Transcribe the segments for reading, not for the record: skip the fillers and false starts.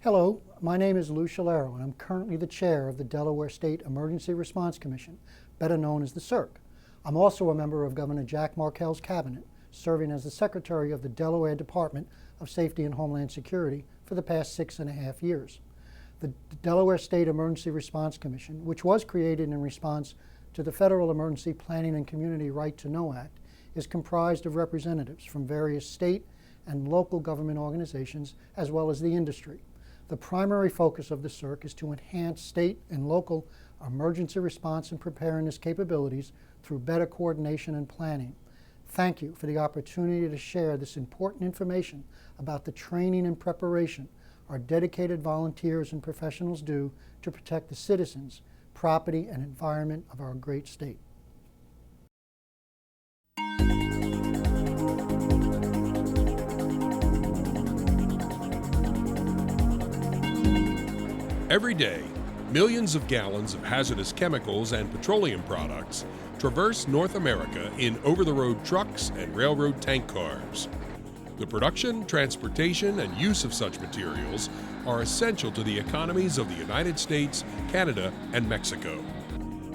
Hello, my name is Lou Shalero, and I'm currently the chair of the Delaware State Emergency Response Commission, better known as the CERC. I'm also a member of Governor Jack Markell's cabinet, serving as the secretary of the Delaware Department of Safety and Homeland Security for the past 6.5 years. The Delaware State Emergency Response Commission, which was created in response to the Federal Emergency Planning and Community Right to Know Act, is comprised of representatives from various state and local government organizations as well as the industry. The primary focus of the CERC is to enhance state and local emergency response and preparedness capabilities through better coordination and planning. Thank you for the opportunity to share this important information about the training and preparation our dedicated volunteers and professionals do to protect the citizens, property, and environment of our great state. Every day, millions of gallons of hazardous chemicals and petroleum products traverse North America in over-the-road trucks and railroad tank cars. The production, transportation, and use of such materials are essential to the economies of the United States, Canada, and Mexico.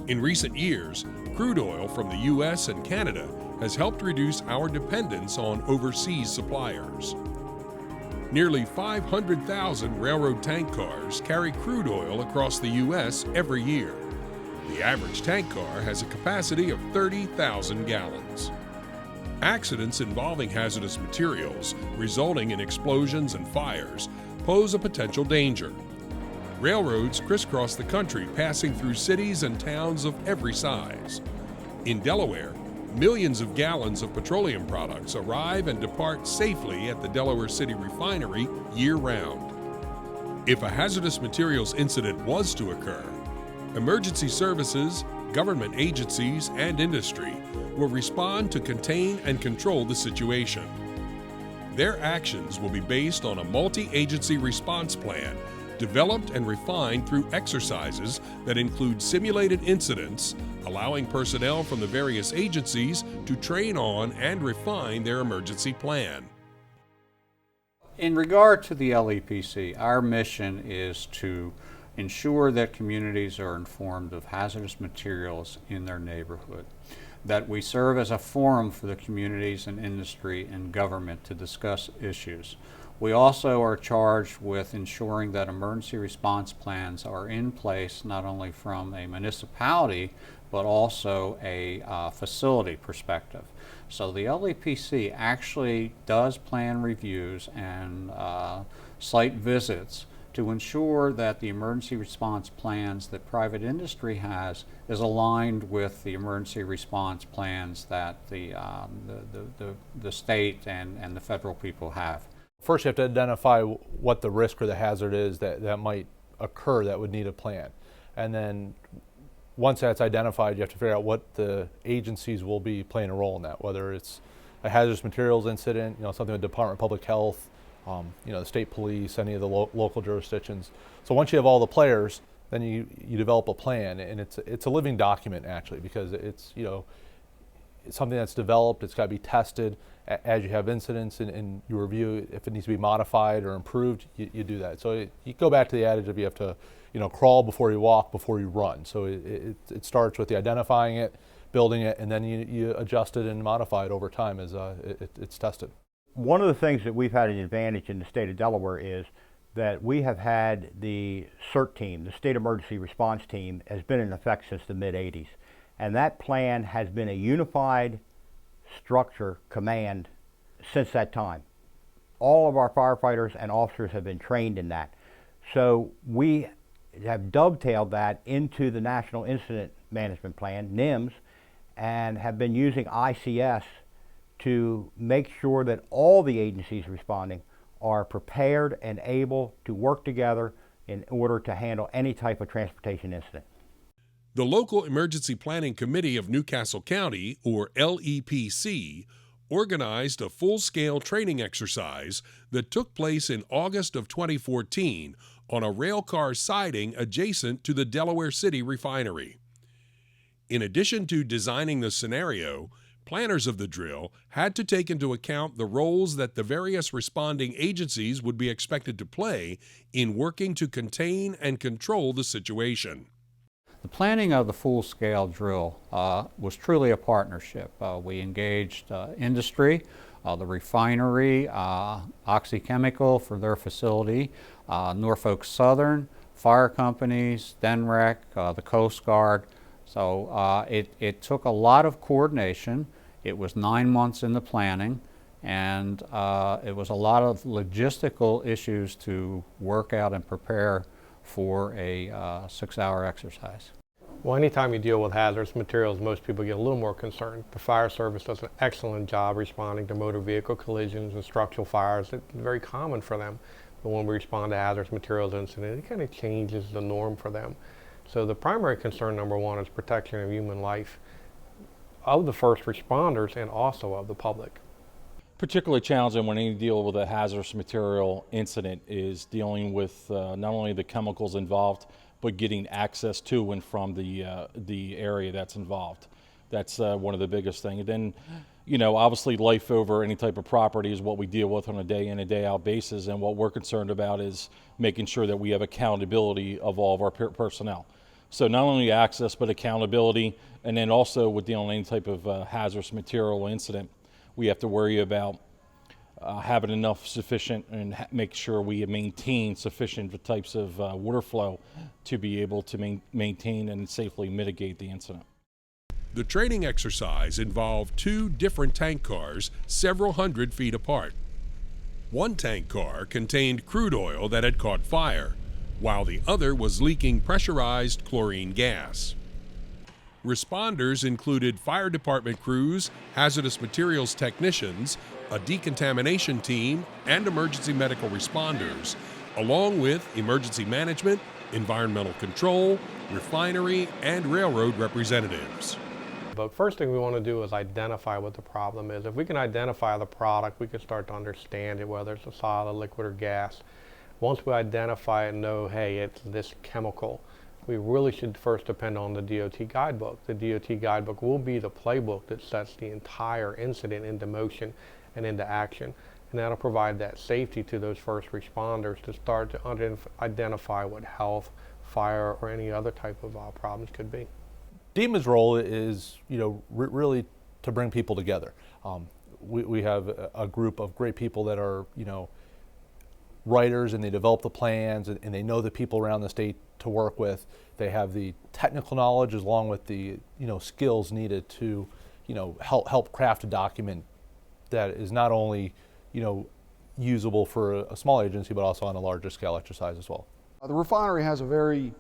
In recent years, crude oil from the U.S. and Canada has helped reduce our dependence on overseas suppliers. Nearly 500,000 railroad tank cars carry crude oil across the U.S. every year. The average tank car has a capacity of 30,000 gallons. Accidents involving hazardous materials, resulting in explosions and fires, pose a potential danger. Railroads crisscross the country, passing through cities and towns of every size. In Delaware, millions of gallons of petroleum products arrive and depart safely at the Delaware City refinery year-round. If a hazardous materials incident was to occur, emergency services, government agencies, and industry will respond to contain and control the situation. Their actions will be based on a multi-agency response plan developed and refined through exercises that include simulated incidents, allowing personnel from the various agencies to train on and refine their emergency plan. In regard to the LEPC, our mission is to ensure that communities are informed of hazardous materials in their neighborhood, that we serve as a forum for the communities and industry and government to discuss issues. We also are charged with ensuring that emergency response plans are in place not only from a municipality but also a facility perspective. So the LEPC actually does plan reviews and site visits to ensure that the emergency response plans that private industry has is aligned with the emergency response plans that the state and the federal people have. First, you have to identify what the risk or the hazard is that might occur that would need a plan. And then once that's identified, you have to figure out what the agencies will be playing a role in that, whether it's a hazardous materials incident, something with the Department of Public Health, the state police, any of the local jurisdictions. So once you have all the players, then you develop a plan, and it's a living document actually, because it's something that's developed. It's got to be tested as you have incidents, and you review if it needs to be modified or improved. You do that. So you go back to the adage of you have to crawl before you walk, before you run. So it starts with the identifying it, building it, and then you adjust it and modify it over time as it's tested. One of the things that we've had an advantage in the state of Delaware is that we have had the CERT team, the State Emergency Response Team, has been in effect since the mid-'80s. And that plan has been a unified structure command since that time. All of our firefighters and officers have been trained in that. So we have dovetailed that into the National Incident Management Plan, NIMS, and have been using ICS to make sure that all the agencies responding are prepared and able to work together in order to handle any type of transportation incident. The Local Emergency Planning Committee of Newcastle County, or LEPC, organized a full-scale training exercise that took place in August of 2014 on a railcar siding adjacent to the Delaware City refinery. In addition to designing the scenario, planners of the drill had to take into account the roles that the various responding agencies would be expected to play in working to contain and control the situation. The planning of the full-scale drill was truly a partnership. We engaged industry, the refinery, Oxy Chemical for their facility, Norfolk Southern, fire companies, DNREC, the Coast Guard. So it took a lot of coordination. It was 9 months in the planning, and it was a lot of logistical issues to work out and prepare for a 6-hour exercise. Well, anytime you deal with hazardous materials, most people get a little more concerned. The fire service does an excellent job responding to motor vehicle collisions and structural fires. It's very common for them. But when we respond to hazardous materials incident, it kind of changes the norm for them. So the primary concern, number one, is protection of human life of the first responders and also of the public. Particularly challenging when you deal with a hazardous material incident is dealing with not only the chemicals involved, but getting access to and from the area that's involved. That's one of the biggest things. And then, you know, obviously life over any type of property is what we deal with on a day in and day out basis, and what we're concerned about is making sure that we have accountability of all of our personnel. So not only access, but accountability, and then also with dealing with any type of hazardous material incident, we have to worry about having enough sufficient and make sure we maintain sufficient types of water flow to be able to maintain and safely mitigate the incident. The training exercise involved 2 different tank cars several hundred feet apart. One tank car contained crude oil that had caught fire, while the other was leaking pressurized chlorine gas. Responders included fire department crews, hazardous materials technicians, a decontamination team, and emergency medical responders, along with emergency management, environmental control, refinery, and railroad representatives. But first thing we want to do is identify what the problem is. If we can identify the product, we can start to understand it, whether it's a solid, liquid, or gas. Once we identify it and know, hey, it's this chemical, we really should first depend on the DOT guidebook. The DOT guidebook will be the playbook that sets the entire incident into motion and into action. And that'll provide that safety to those first responders to start to identify what health, fire, or any other type of problems could be. DEMA's role is, you know, really to bring people together. We have a group of great people that are, you know, writers, and they develop the plans, and they know the people around the state to work with. They have the technical knowledge along with the, you know, skills needed to, you know, help craft a document that is not only, you know, usable for a small agency, but also on a larger scale exercise as well. The refinery has a very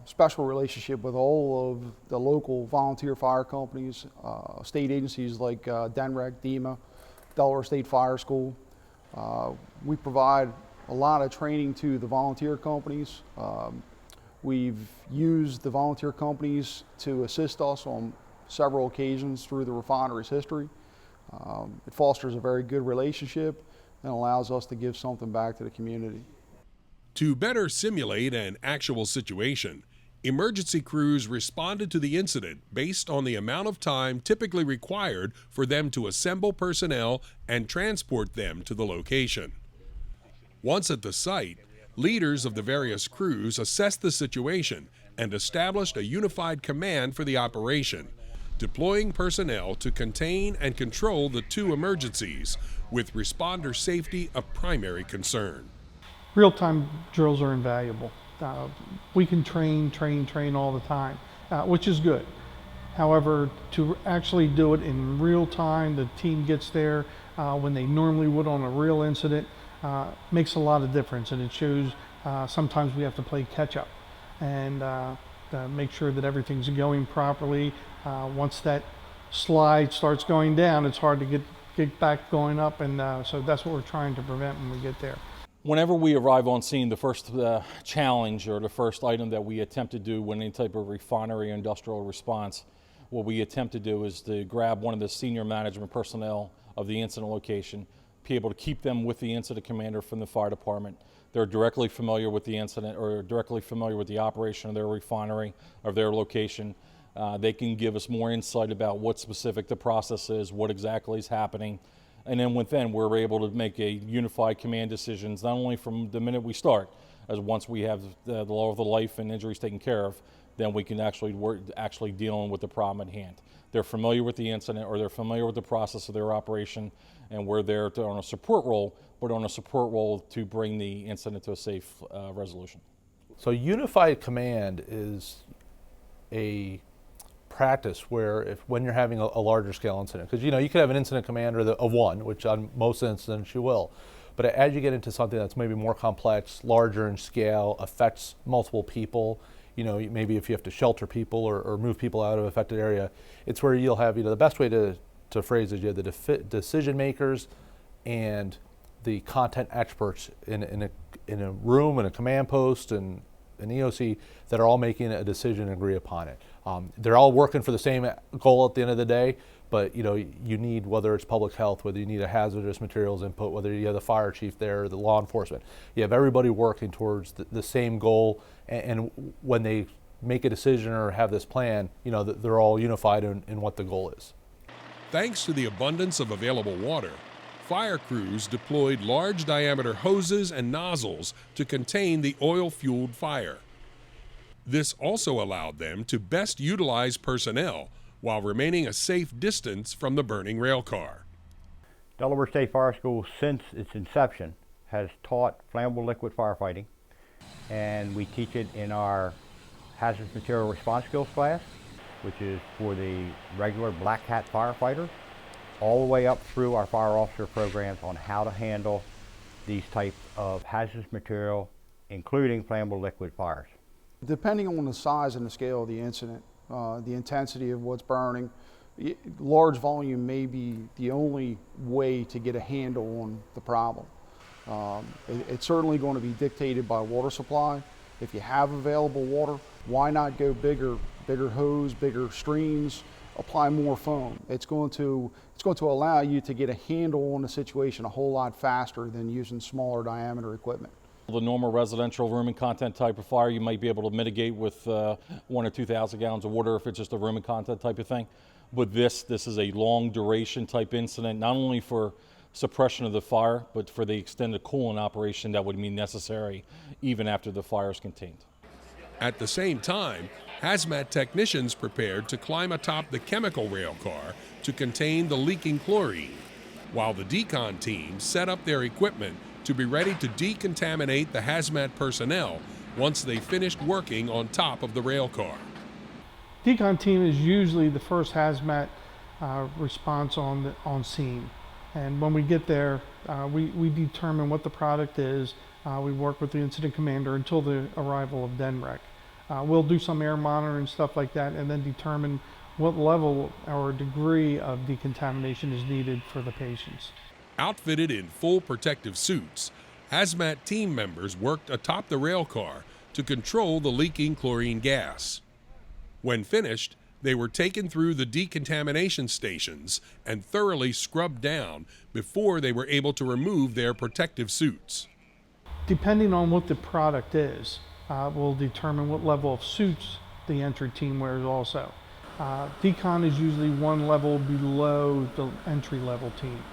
special relationship with all of the local volunteer fire companies, state agencies like DNREC, DEMA, Delaware State Fire School. We provide a lot of training to the volunteer companies. We've used the volunteer companies to assist us on several occasions through the refinery's history. It fosters a very good relationship and allows us to give something back to the community. To better simulate an actual situation, emergency crews responded to the incident based on the amount of time typically required for them to assemble personnel and transport them to the location. Once at the site, leaders of the various crews assessed the situation and established a unified command for the operation, deploying personnel to contain and control the 2 emergencies, with responder safety a primary concern. Real-time drills are invaluable. We can train all the time, which is good. However, to actually do it in real time, the team gets there when they normally would on a real incident, makes a lot of difference, and it shows sometimes we have to play catch-up and make sure that everything's going properly. Once that slide starts going down, it's hard to get back going up, and so that's what we're trying to prevent when we get there. Whenever we arrive on scene, the first challenge or the first item that we attempt to do when any type of refinery or industrial response, what we attempt to do is to grab one of the senior management personnel of the incident location, be able to keep them with the incident commander from the fire department. They're directly familiar with the incident or directly familiar with the operation of their refinery or their location. They can give us more insight about what specific the process is, what exactly is happening. And then within, we're able to make a unified command decisions, not only from the minute we start, as once we have the law of the life and injuries taken care of, then we can actually work dealing with the problem at hand. They're familiar with the incident, or they're familiar with the process of their operation, and we're there on a support role, but on a support role to bring the incident to a safe resolution. So unified command is a practice where when you're having a larger scale incident, because you could have an incident commander of one, which on most incidents you will, but as you get into something that's maybe more complex, larger in scale, affects multiple people, maybe if you have to shelter people or move people out of an affected area, it's where you'll have, the best way to phrase it, you have the decision makers and the content experts in a room, in a command post, and an EOC that are all making a decision and agree upon it. They're all working for the same goal at the end of the day, but you need, whether it's public health, whether you need a hazardous materials input, whether you have the fire chief there, the law enforcement, you have everybody working towards the same goal, and when they make a decision or have this plan, they're all unified in what the goal is. Thanks to the abundance of available water, fire crews deployed large diameter hoses and nozzles to contain the oil-fueled fire. This also allowed them to best utilize personnel while remaining a safe distance from the burning rail car. Delaware State Fire School, since its inception, has taught flammable liquid firefighting, and we teach it in our hazardous material response skills class, which is for the regular black hat firefighter, all the way up through our fire officer programs on how to handle these types of hazardous material, including flammable liquid fires. Depending on the size and the scale of the incident, the intensity of what's burning, large volume may be the only way to get a handle on the problem. It's certainly going to be dictated by water supply. If you have available water, why not go bigger hose, bigger streams, apply more foam? It's going to allow you to get a handle on the situation a whole lot faster than using smaller diameter equipment. The normal residential room and content type of fire, you might be able to mitigate with 1,000 or 2,000 gallons of water if it's just a room and content type of thing. But this is a long duration type incident, not only for suppression of the fire, but for the extended cooling operation that would be necessary even after the fire is contained. At the same time, hazmat technicians prepared to climb atop the chemical rail car to contain the leaking chlorine, while the decon team set up their equipment to be ready to decontaminate the hazmat personnel once they finished working on top of the rail car. Decon team is usually the first hazmat response on scene. And when we get there, we determine what the product is. We work with the incident commander until the arrival of DNREC. We'll do some air monitoring, stuff like that, and then determine what level or degree of decontamination is needed for the patients. Outfitted in full protective suits, hazmat team members worked atop the rail car to control the leaking chlorine gas. When finished, they were taken through the decontamination stations and thoroughly scrubbed down before they were able to remove their protective suits. Depending on what the product is, will determine what level of suits the entry team wears also. Decon is usually one level below the entry level team.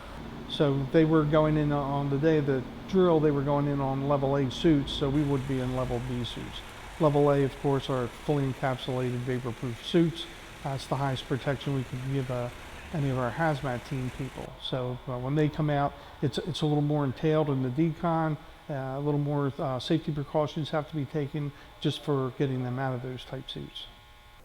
So they were going in on the day of the drill, they were going in on level A suits, so we would be in level B suits. Level A, of course, are fully encapsulated vapor-proof suits. That's the highest protection we could give any of our hazmat team people. So when they come out, it's a little more entailed in the decon. A little more safety precautions have to be taken just for getting them out of those type suits.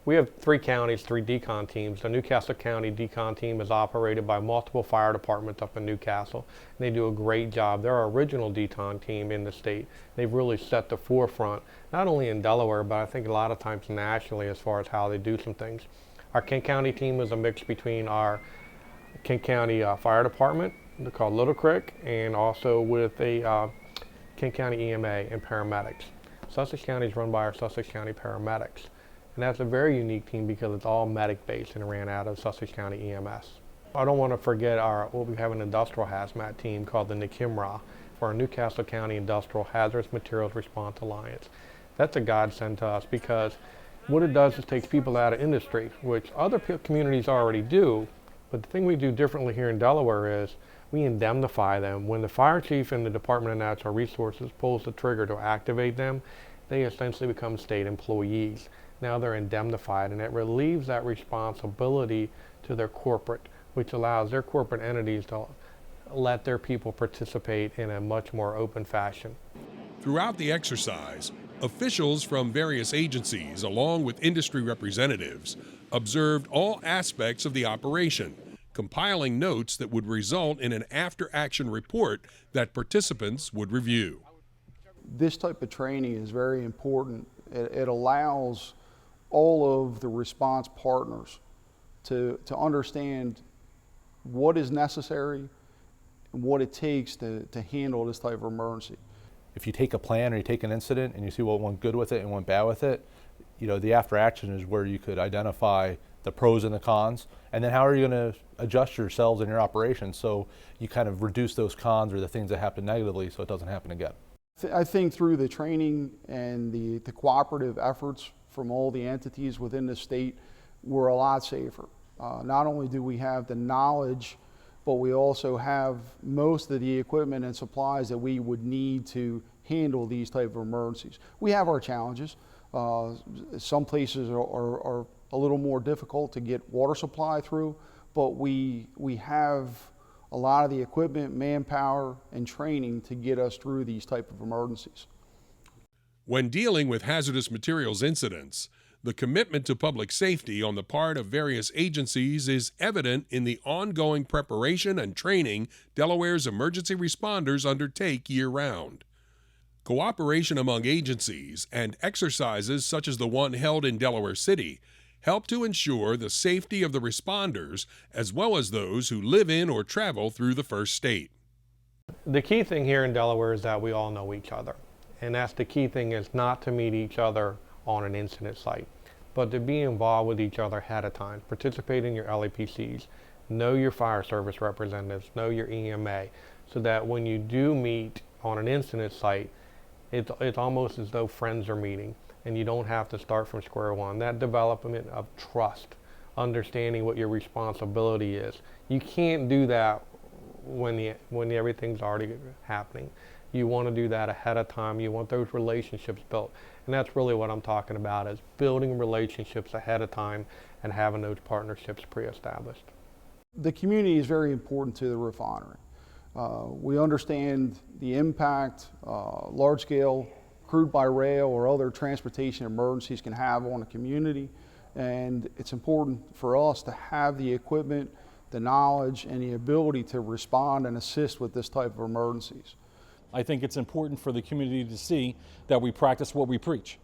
We have 3 counties, 3 decon teams. The Newcastle County decon team is operated by multiple fire departments up in Newcastle. And they do a great job. They're our original decon team in the state. They've really set the forefront, not only in Delaware, but I think a lot of times nationally as far as how they do some things. Our Kent County team is a mix between our Kent County Fire Department, they're called Little Creek, and also with a Kent County EMA and paramedics. Sussex County is run by our Sussex County paramedics. And that's a very unique team because it's all medic-based and ran out of Sussex County EMS. I don't want to forget we have an industrial hazmat team called the NCIMRA for our Newcastle County Industrial Hazardous Materials Response Alliance. That's a godsend to us because What it does is takes people out of industry, which other communities already do, but the thing we do differently here in Delaware is we indemnify them. When the fire chief and the Department of Natural Resources pulls the trigger to activate them, they essentially become state employees. Now they're indemnified, and it relieves that responsibility to their corporate, which allows their corporate entities to let their people participate in a much more open fashion. Throughout the exercise, officials from various agencies, along with industry representatives, observed all aspects of the operation, compiling notes that would result in an after-action report that participants would review. This type of training is very important. It allows all of the response partners to understand what is necessary and what it takes to handle this type of emergency. If you take a plan or you take an incident and you see what went good with it and went bad with it, you know, the after action is where you could identify the pros and the cons, and then how are you going to adjust yourselves in your operation so you kind of reduce those cons or the things that happen negatively so it doesn't happen again. I think through the training and the cooperative efforts from all the entities within the state, we're a lot safer. Not only do we have the knowledge, but we also have most of the equipment and supplies that we would need to handle these type of emergencies. We have our challenges. Some places are a little more difficult to get water supply through, but we have a lot of the equipment, manpower, and training to get us through these type of emergencies. When dealing with hazardous materials incidents, the commitment to public safety on the part of various agencies is evident in the ongoing preparation and training Delaware's emergency responders undertake year-round. Cooperation among agencies and exercises such as the one held in Delaware City help to ensure the safety of the responders as well as those who live in or travel through the first state. The key thing here in Delaware is that we all know each other. And that's the key thing, is not to meet each other on an incident site, but to be involved with each other ahead of time, participate in your LEPCs, know your fire service representatives, know your EMA, so that when you do meet on an incident site, it's almost as though friends are meeting and you don't have to start from square one. That development of trust, understanding what your responsibility is. You can't do that when everything's already happening. You want to do that ahead of time. You want those relationships built. And that's really what I'm talking about, is building relationships ahead of time and having those partnerships pre-established. The community is very important to the refinery. We understand the impact large-scale crude by rail or other transportation emergencies can have on a community, and it's important for us to have the equipment, the knowledge, and the ability to respond and assist with this type of emergencies. I think it's important for the community to see that we practice what we preach.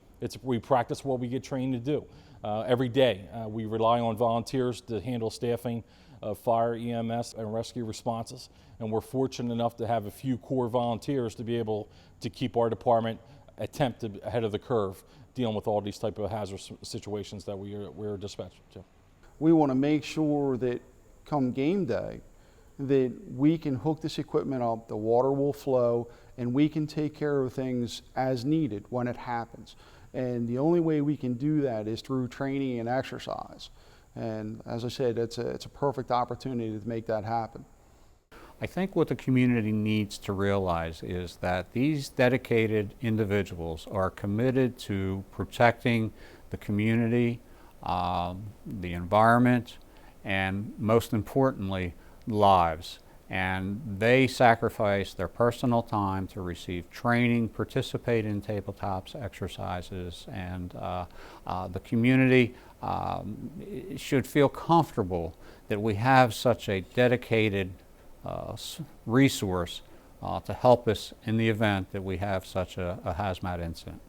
We practice what we get trained to do. Every day we rely on volunteers to handle staffing of fire, EMS, and rescue responses. And we're fortunate enough to have a few core volunteers to be able to keep our department ahead of the curve, dealing with all these type of hazardous situations that we're dispatched to. We want to make sure that come game day, that we can hook this equipment up, the water will flow, and we can take care of things as needed when it happens. And the only way we can do that is through training and exercise. And as I said, it's a perfect opportunity to make that happen. I think what the community needs to realize is that these dedicated individuals are committed to protecting the community, the environment, and most importantly, lives. And they sacrifice their personal time to receive training, participate in tabletops exercises, and the community should feel comfortable that we have such a dedicated resource to help us in the event that we have such a hazmat incident.